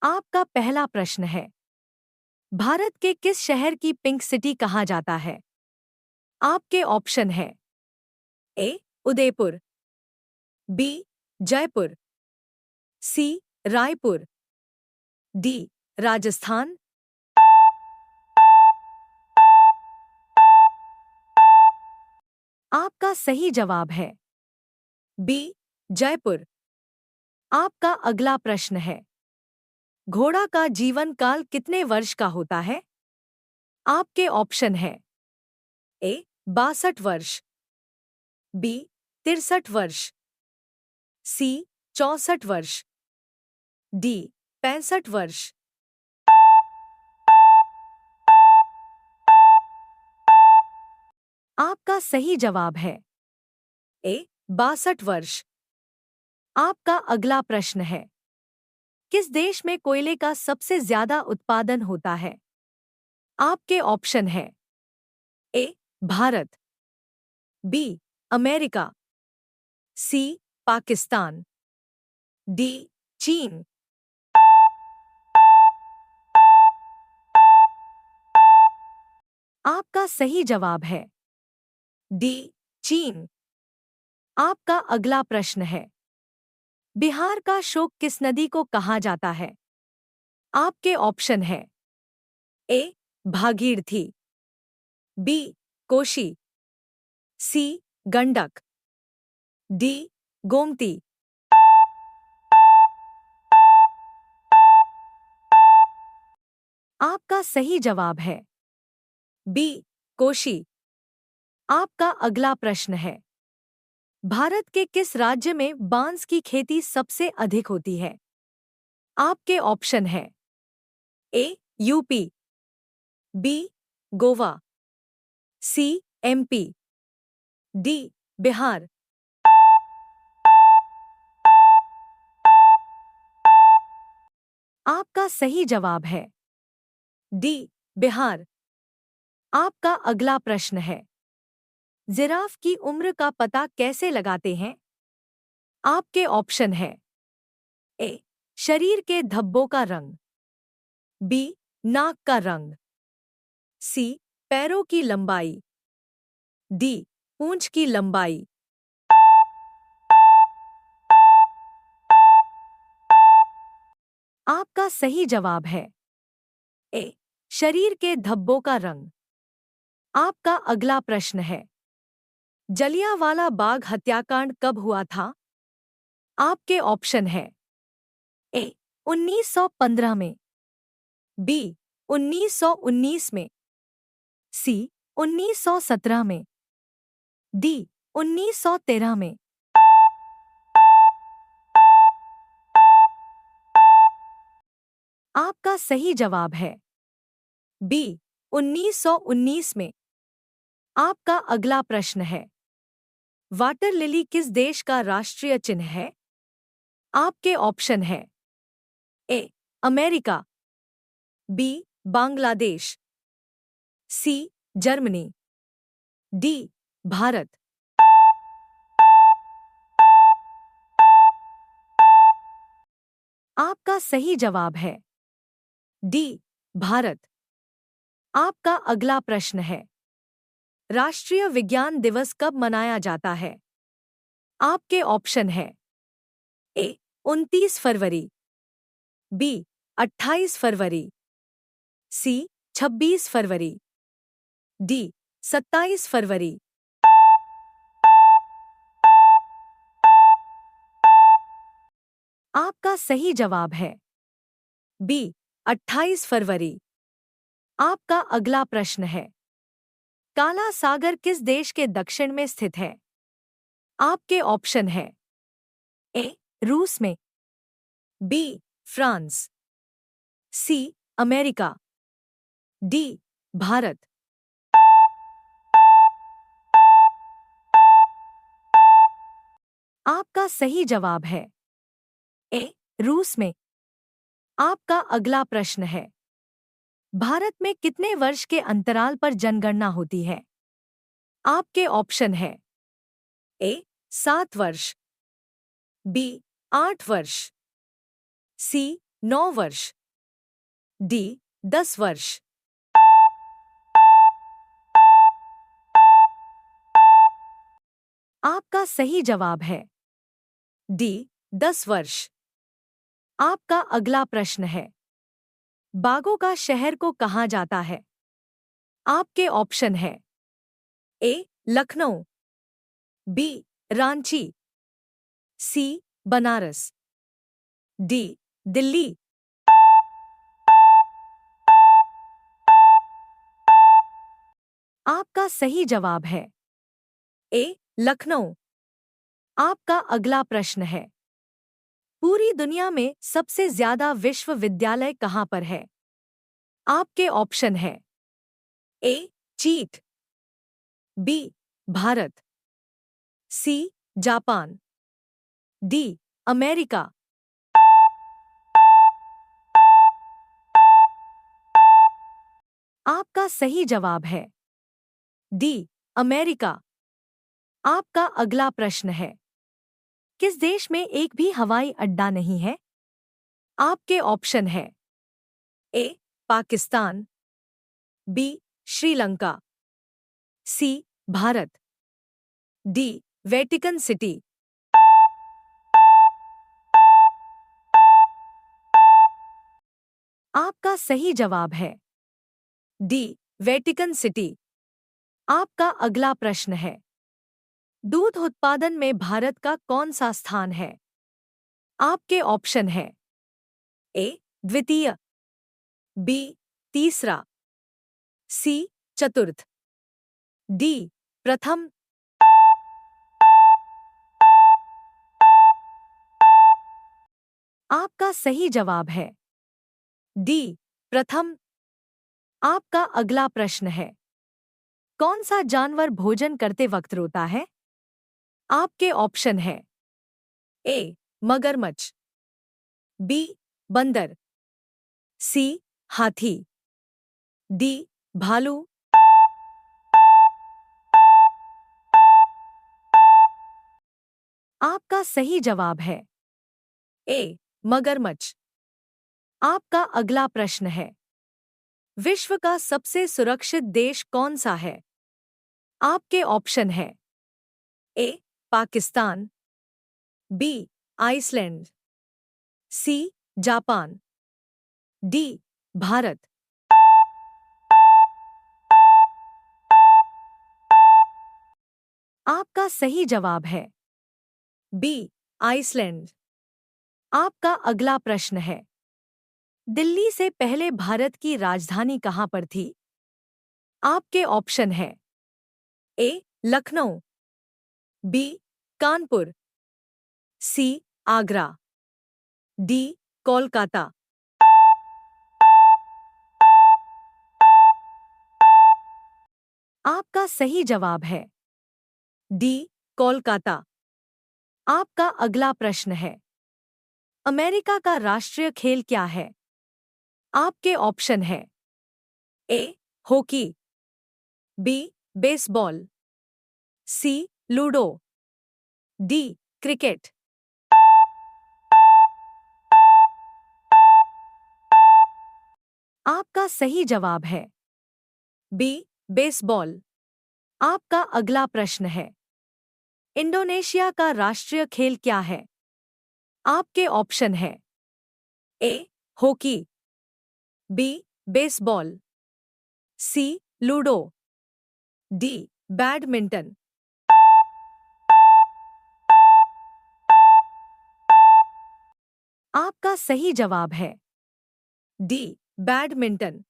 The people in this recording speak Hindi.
आपका पहला प्रश्न है, भारत के किस शहर की पिंक सिटी कहा जाता है? आपके ऑप्शन है ए उदयपुर, बी जयपुर, सी रायपुर, डी राजस्थान। आपका सही जवाब है बी जयपुर। आपका अगला प्रश्न है, घोड़ा का जीवन काल कितने वर्ष का होता है? आपके ऑप्शन है ए 62 वर्ष, बी 63 वर्ष, सी 64 वर्ष, डी 65 वर्ष। आपका सही जवाब है ए 62 वर्ष। आपका अगला प्रश्न है, किस देश में कोयले का सबसे ज्यादा उत्पादन होता है? आपके ऑप्शन है ए भारत, बी अमेरिका, सी पाकिस्तान, डी चीन। आपका सही जवाब है डी चीन। आपका अगला प्रश्न है, बिहार का शोक किस नदी को कहा जाता है? आपके ऑप्शन है ए भागीरथी, बी कोशी, सी गंडक, डी गोमती। आपका सही जवाब है बी कोशी। आपका अगला प्रश्न है, भारत के किस राज्य में बांस की खेती सबसे अधिक होती है? आपके ऑप्शन है ए यूपी, बी गोवा, सी एमपी, डी बिहार। आपका सही जवाब है डी बिहार। आपका अगला प्रश्न है, जिराफ की उम्र का पता कैसे लगाते हैं? आपके ऑप्शन है ए शरीर के धब्बों का रंग, बी नाक का रंग, सी पैरों की लंबाई, डी पूंछ की लंबाई। आपका सही जवाब है ए शरीर के धब्बों का रंग। आपका अगला प्रश्न है, जलियांवाला बाग हत्याकांड कब हुआ था? आपके ऑप्शन है ए 1915 में, बी 1919 में, सी 1917 में, डी 1913 में। आपका सही जवाब है बी 1919 में। आपका अगला प्रश्न है, वाटर लिली किस देश का राष्ट्रीय चिन्ह है? आपके ऑप्शन है A America, B Bangladesh, C Germany, D Bharat. आपका सही जवाब है डी भारत। आपका अगला प्रश्न है, राष्ट्रीय विज्ञान दिवस कब मनाया जाता है? आपके ऑप्शन है ए 29 फरवरी, बी 28 फरवरी, सी 26 फरवरी, डी 27 फरवरी। आपका सही जवाब है बी 28 फरवरी। आपका अगला प्रश्न है, काला सागर किस देश के दक्षिण में स्थित है? आपके ऑप्शन है ए रूस में, B France, C America, D Bharat. आपका सही जवाब है ए रूस में। आपका अगला प्रश्न है, भारत में कितने वर्ष के अंतराल पर जनगणना होती है? आपके ऑप्शन है ए 7 वर्ष, बी 8 वर्ष, सी 9 वर्ष। डी 10 वर्ष। आपका सही जवाब है डी 10 वर्ष। आपका अगला प्रश्न है, बागों का शहर को कहा जाता है? आपके ऑप्शन है ए लखनऊ, बी रांची, सी बनारस, डी दिल्ली। आपका सही जवाब है ए लखनऊ। आपका अगला प्रश्न है, पूरी दुनिया में सबसे ज्यादा विश्वविद्यालय कहाँ पर है? आपके ऑप्शन है ए चीन, B Bharat, C Japan, D America. आपका सही जवाब है डी अमेरिका। आपका अगला प्रश्न है, किस देश में एक भी हवाई अड्डा नहीं है? आपके ऑप्शन है A Pakistan, B Sri Lanka, C Bharat, D Vatican city. आपका सही जवाब है डी वेटिकन सिटी। आपका अगला प्रश्न है, दूध उत्पादन में भारत का कौन सा स्थान है? आपके ऑप्शन है ए द्वितीय, बी तीसरा, सी चतुर्थ, डी प्रथम। आपका सही जवाब है डी प्रथम। आपका अगला प्रश्न है, कौन सा जानवर भोजन करते वक्त रोता है? आपके ऑप्शन है ए मगरमच्छ, बी बंदर, सी हाथी, डी भालू। आपका सही जवाब है ए मगरमच्छ। आपका अगला प्रश्न है, विश्व का सबसे सुरक्षित देश कौन सा है? आपके ऑप्शन है A Pakistan, B Iceland, C Japan, D Bharat. आपका सही जवाब है बी आइसलैंड। आपका अगला प्रश्न है, दिल्ली से पहले भारत की राजधानी कहां पर थी? आपके ऑप्शन है ए लखनऊ, बी कानपुर, सी आगरा, डी कोलकाता। आपका सही जवाब है डी कोलकाता। आपका अगला प्रश्न है, अमेरिका का राष्ट्रीय खेल क्या है? आपके ऑप्शन है A hockey, B baseball, C ludo, D cricket. आपका सही जवाब है बी बेसबॉल। आपका अगला प्रश्न है, इंडोनेशिया का राष्ट्रीय खेल क्या है? आपके ऑप्शन है A hockey, B baseball, C ludo, D badminton. आपका सही जवाब है डी बैडमिंटन।